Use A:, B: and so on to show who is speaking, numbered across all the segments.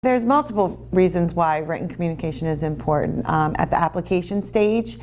A: There's multiple reasons why written communication is important. At the application stage,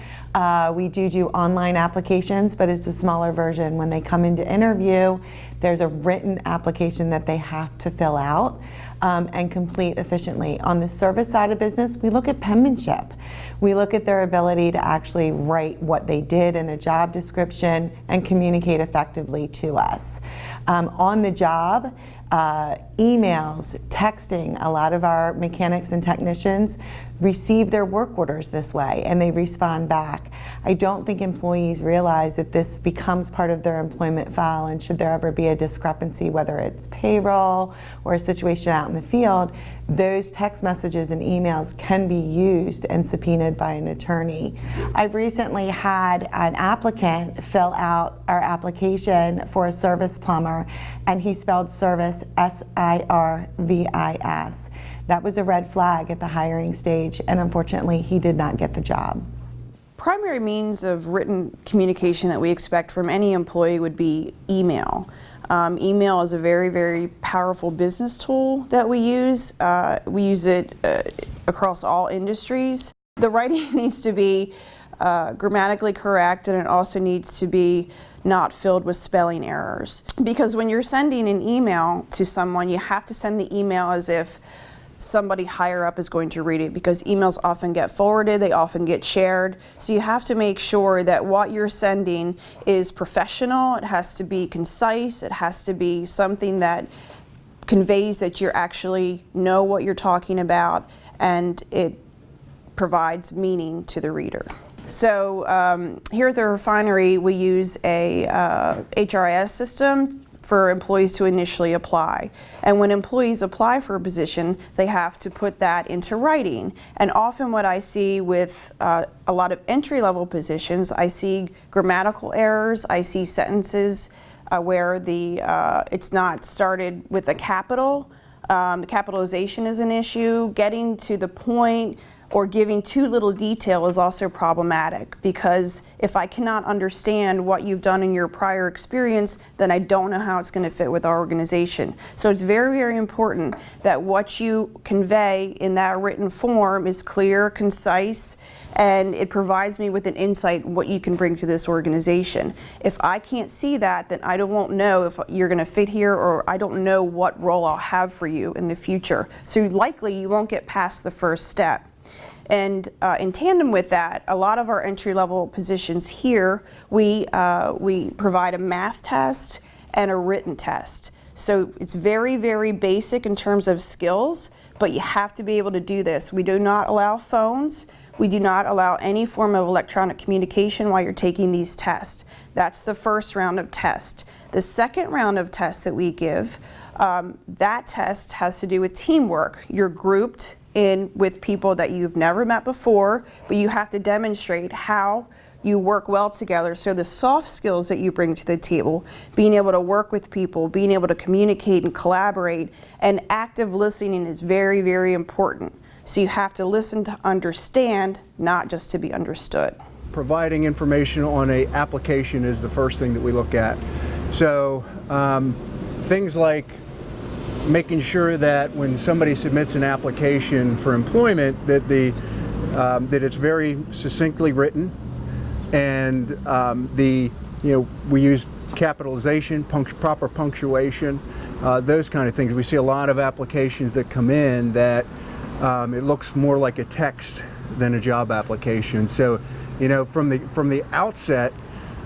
A: we do online applications, but it's a smaller version. When they come into interview, there's a written application that they have to fill out and complete efficiently. On the service side of business, we look at penmanship. We look at their ability to actually write what they did in a job description and communicate effectively to us. On the job, emails, texting, a lot of our mechanics and technicians receive their work orders this way and they respond back. I don't think employees realize that this becomes part of their employment file, and should there ever be a discrepancy, whether it's payroll or a situation out in the field, those text messages and emails can be used and subpoenaed by an attorney. I've recently had an applicant fill out our application for a service plumber, and he spelled service S-I-R-V-I-S. That was a red flag at the hiring stage, and unfortunately he did not get the job.
B: Primary means of written communication that we expect from any employee would be email. Email is a very, very powerful business tool that we use. We use it across all industries. The writing needs to be grammatically correct, and it also needs to be not filled with spelling errors. Because when you're sending an email to someone, you have to send the email as if somebody higher up is going to read it, because emails often get forwarded, they often get shared. So you have to make sure that what you're sending is professional, it has to be concise, it has to be something that conveys that you actually know what you're talking about, and it provides meaning to the reader. So here at the refinery, we use a HRIS system for employees to initially apply. And when employees apply for a position, they have to put that into writing. And often what I see with a lot of entry-level positions, I see grammatical errors, I see sentences where it's not started with a capital. The capitalization is an issue. Getting to the point or giving too little detail is also problematic, because if I cannot understand what you've done in your prior experience, then I don't know how it's going to fit with our organization. So it's very, very important that what you convey in that written form is clear, concise, and it provides me with an insight what you can bring to this organization. If I can't see that, then I won't know if you're going to fit here, or I don't know what role I'll have for you in the future. So likely you won't get past the first step. And in tandem with that, a lot of our entry-level positions here, we provide a math test and a written test. So it's very, very basic in terms of skills, but you have to be able to do this. We do not allow phones. We do not allow any form of electronic communication while you're taking these tests. That's the first round of tests. The second round of tests that we give, that test has to do with teamwork. You're grouped in with people that you've never met before, but you have to demonstrate how you work well together. So the soft skills that you bring to the table, being able to work with people, being able to communicate and collaborate, and active listening is very, very important. So you have to listen to understand, not just to be understood.
C: Providing information on an application is the first thing that we look at. So things like making sure that when somebody submits an application for employment, that that it's very succinctly written, and we use capitalization, proper punctuation, those kind of things. We see a lot of applications that come in that it looks more like a text than a job application. So, from the outset,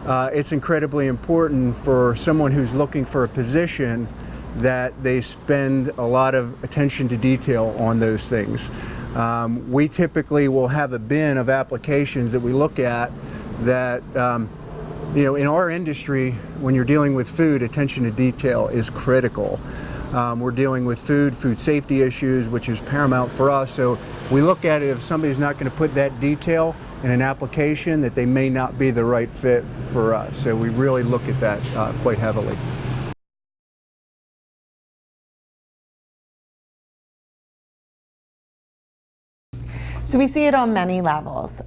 C: it's incredibly important for someone who's looking for a position that they spend a lot of attention to detail on those things. We typically will have a bin of applications that we look at that, in our industry, when you're dealing with food, attention to detail is critical. We're dealing with food safety issues, which is paramount for us. So we look at it, if somebody's not going to put that detail in an application, that they may not be the right fit for us. So we really look at that quite heavily.
A: So we see it on many levels.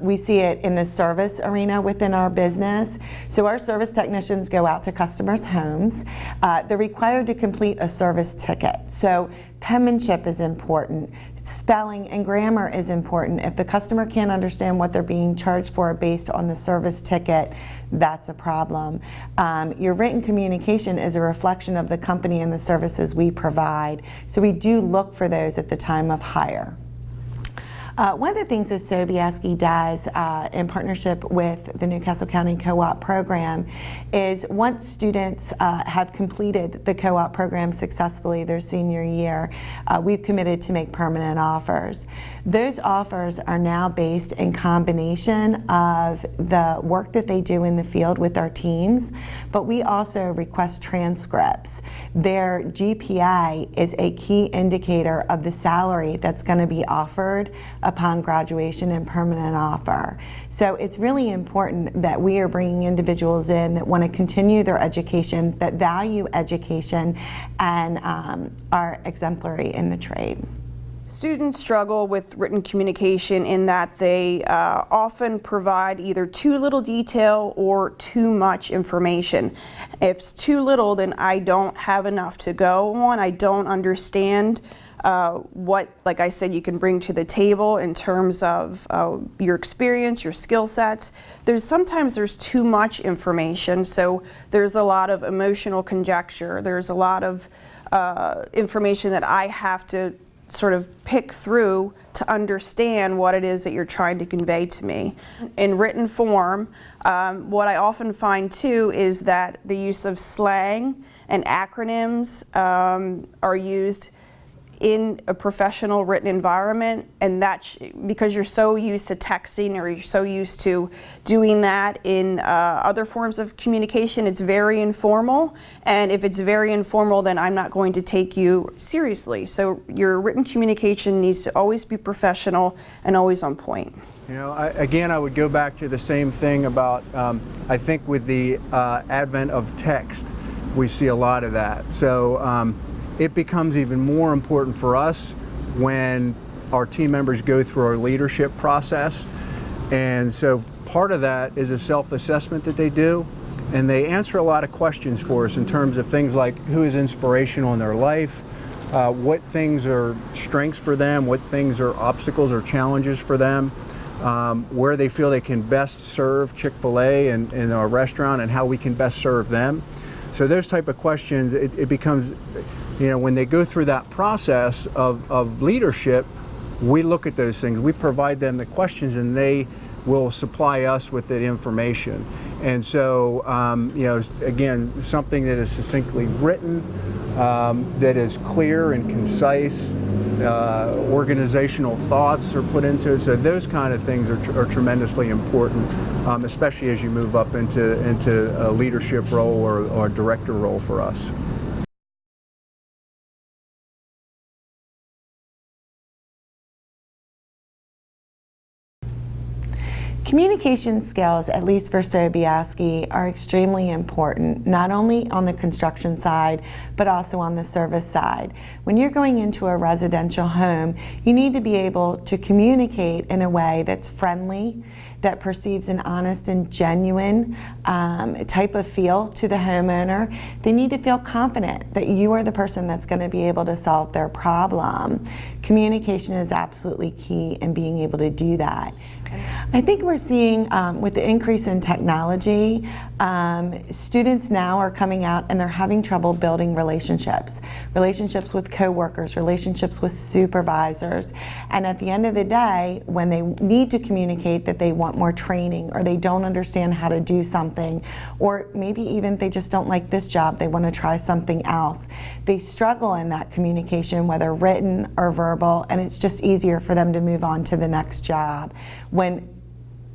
A: We see it in the service arena within our business. So our service technicians go out to customers' homes. They're required to complete a service ticket. So penmanship is important. Spelling and grammar is important. If the customer can't understand what they're being charged for based on the service ticket, that's a problem. Your written communication is a reflection of the company and the services we provide. So we do look for those at the time of hire. One of the things that Sobieski does in partnership with the Newcastle County Co-op program is once students have completed the co-op program successfully their senior year, we've committed to make permanent offers. Those offers are now based in combination of the work that they do in the field with our teams, but we also request transcripts. Their GPA is a key indicator of the salary that's going to be offered upon graduation and permanent offer. So it's really important that we are bringing individuals in that want to continue their education, that value education, and are exemplary in the trade.
B: Students struggle with written communication in that they often provide either too little detail or too much information. If it's too little, then I don't have enough to go on. I don't understand what, like I said, you can bring to the table in terms of your experience, your skill sets. Sometimes there's too much information, so there's a lot of emotional conjecture. There's a lot of information that I have to sort of pick through to understand what it is that you're trying to convey to me. In written form, what I often find too is that the use of slang and acronyms are used in a professional written environment, and that's because you're so used to texting or you're so used to doing that in other forms of communication. It's very informal, and if it's very informal, then I'm not going to take you seriously. So your written communication needs to always be professional and always on point.
C: You know, I would go back to the same thing about, I think with the advent of text, we see a lot of that. So it becomes even more important for us when our team members go through our leadership process. And so part of that is a self-assessment that they do, and they answer a lot of questions for us in terms of things like who is inspirational in their life, what things are strengths for them, what things are obstacles or challenges for them, where they feel they can best serve Chick-fil-A in our restaurant and how we can best serve them. So those type of questions, it becomes, you know, when they go through that process of leadership, we look at those things. We provide them the questions, and they will supply us with that information. And so, you know, again, something that is succinctly written, that is clear and concise, organizational thoughts are put into it. So those kind of things are tremendously important, especially as you move up into a leadership role or a director role for us.
A: Communication skills, at least for Sobieski, are extremely important, not only on the construction side, but also on the service side. When you're going into a residential home, you need to be able to communicate in a way that's friendly, that perceives an honest and genuine type of feel to the homeowner. They need to feel confident that you are the person that's going to be able to solve their problem. Communication is absolutely key in being able to do that. I think we're seeing with the increase in technology, students now are coming out and they're having trouble building relationships with coworkers, relationships with supervisors. And at the end of the day, when they need to communicate that they want more training, or they don't understand how to do something, or maybe even they just don't like this job, they want to try something else, they struggle in that communication, whether written or verbal, and it's just easier for them to move on to the next job.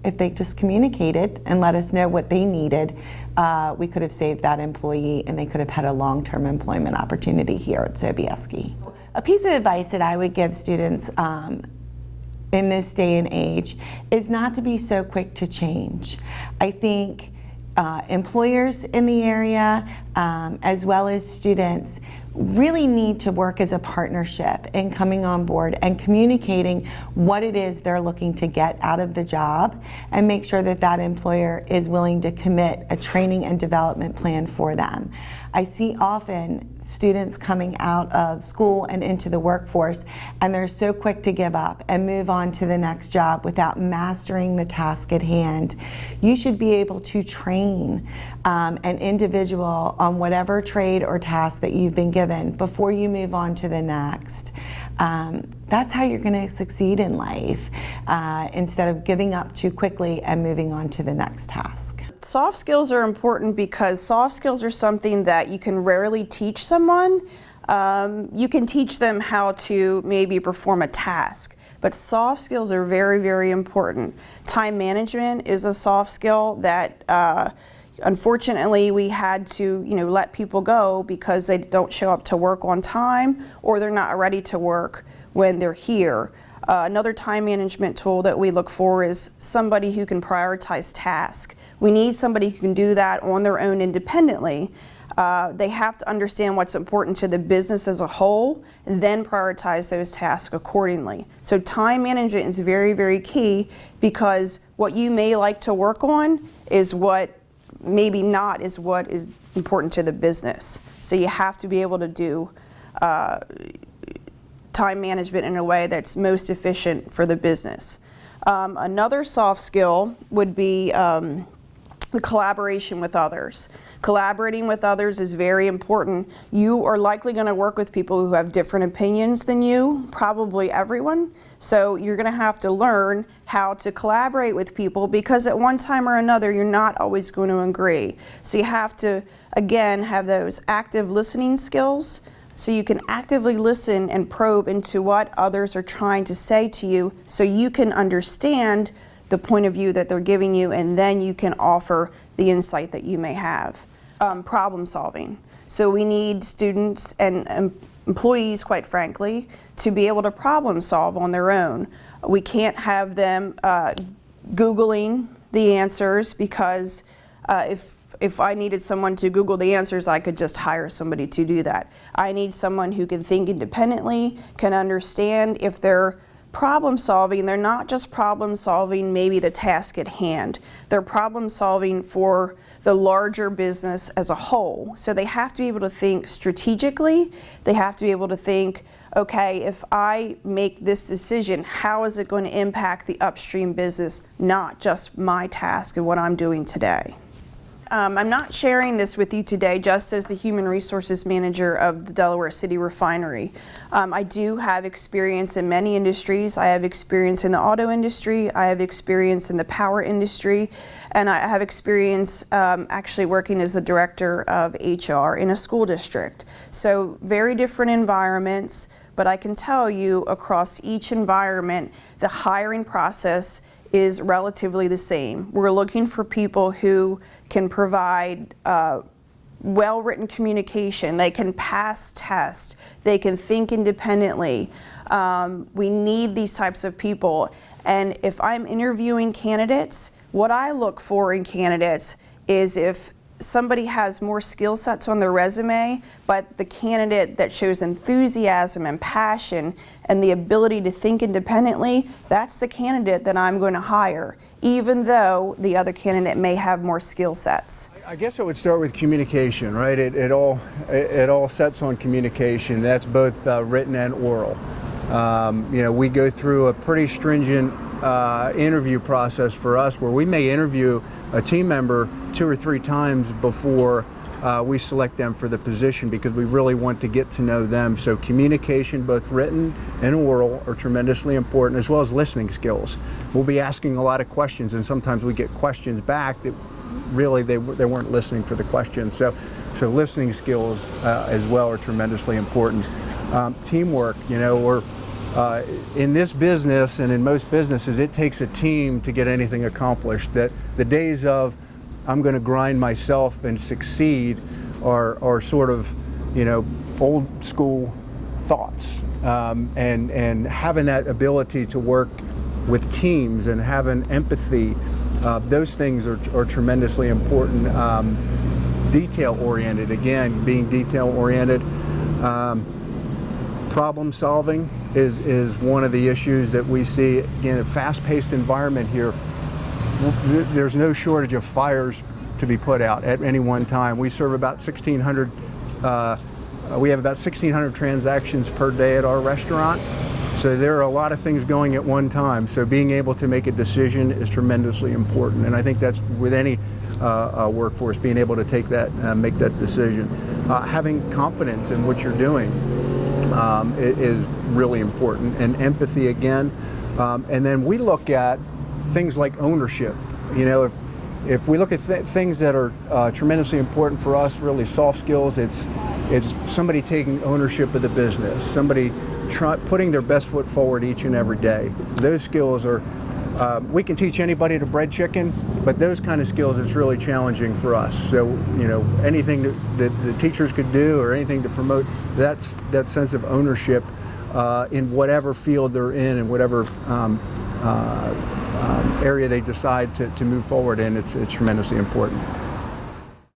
A: If they just communicated and let us know what they needed, we could have saved that employee and they could have had a long-term employment opportunity here at Sobieski. A piece of advice that I would give students in this day and age is not to be so quick to change. I think employers in the area, as well as students, really need to work as a partnership in coming on board and communicating what it is they're looking to get out of the job, and make sure that that employer is willing to commit a training and development plan for them. I see often students coming out of school and into the workforce, and they're so quick to give up and move on to the next job without mastering the task at hand. You should be able to train an individual on whatever trade or task that you've been given before you move on to the next. That's how you're going to succeed in life, instead of giving up too quickly and moving on to the next task.
B: Soft skills are important because soft skills are something that you can rarely teach someone. You can teach them how to maybe perform a task, but soft skills are very, very important. Time management is a soft skill that unfortunately we had to let people go because they don't show up to work on time, or they're not ready to work when they're here. Another time management tool that we look for is somebody who can prioritize tasks. We need somebody who can do that on their own independently. They have to understand what's important to the business as a whole and then prioritize those tasks accordingly. So time management is very, very key, because what you may like to work on is what maybe not is what is important to the business. So you have to be able to do time management in a way that's most efficient for the business. Another soft skill would be the collaboration with others. Collaborating with others is very important. You are likely going to work with people who have different opinions than you, probably everyone. So you're going to have to learn how to collaborate with people, because at one time or another you're not always going to agree. So you have to, again, have those active listening skills, so you can actively listen and probe into what others are trying to say to you, so you can understand the point of view that they're giving you, and then you can offer the insight that you may have. Problem solving. So we need students and employees, quite frankly, to be able to problem solve on their own. We can't have them Googling the answers, because if I needed someone to Google the answers, I could just hire somebody to do that. I need someone who can think independently, can understand if they're problem solving, they're not just problem solving maybe the task at hand. They're problem solving for the larger business as a whole. So they have to be able to think strategically. They have to be able to think, okay, if I make this decision, how is it going to impact the upstream business, not just my task and what I'm doing today? I'm not sharing this with you today just as the Human Resources Manager of the Delaware City Refinery. I do have experience in many industries. I have experience in the auto industry, I have experience in the power industry, and I have experience actually working as the Director of HR in a school district. So very different environments, but I can tell you across each environment, the hiring process is relatively the same. We're looking for people who can provide well-written communication, they can pass tests, they can think independently. We need these types of people. And if I'm interviewing candidates, what I look for in candidates is if somebody has more skill sets on their resume, but the candidate that shows enthusiasm and passion and the ability to think independently, that's the candidate that I'm going to hire, even though the other candidate may have more skill sets.
C: I guess I would start with communication, right? It all sets on communication. That's both written and oral. We go through a pretty stringent interview process for us, where we may interview a team member 2 or 3 times before we select them for the position, because we really want to get to know them. So communication, both written and oral, are tremendously important, as well as listening skills. We'll be asking a lot of questions, and sometimes we get questions back that really they weren't listening for the question. So listening skills as well are tremendously important. Teamwork, in this business and in most businesses, it takes a team to get anything accomplished. That the days of I'm going to grind myself and succeed are sort of old school thoughts, and having that ability to work with teams and having empathy, those things are tremendously important. Detail oriented, again, being detail oriented. Problem solving is one of the issues that we see in a fast-paced environment here. There's no shortage of fires to be put out at any one time. We serve about 1,600. We have about 1,600 transactions per day at our restaurant. So there are a lot of things going at one time. So being able to make a decision is tremendously important. And I think that's with any workforce, being able to take that, make that decision. Having confidence in what you're doing is really important, and empathy again. And then we look at things like ownership. You know, if we look at things that are tremendously important for us, really soft skills, it's somebody taking ownership of the business, somebody putting their best foot forward each and every day. Those skills are, we can teach anybody to bread chicken, but those kind of skills, it's really challenging for us. So, you know, anything that the teachers could do or anything to promote that sense of ownership in whatever field they're in and whatever area they decide to move forward in, it's tremendously important.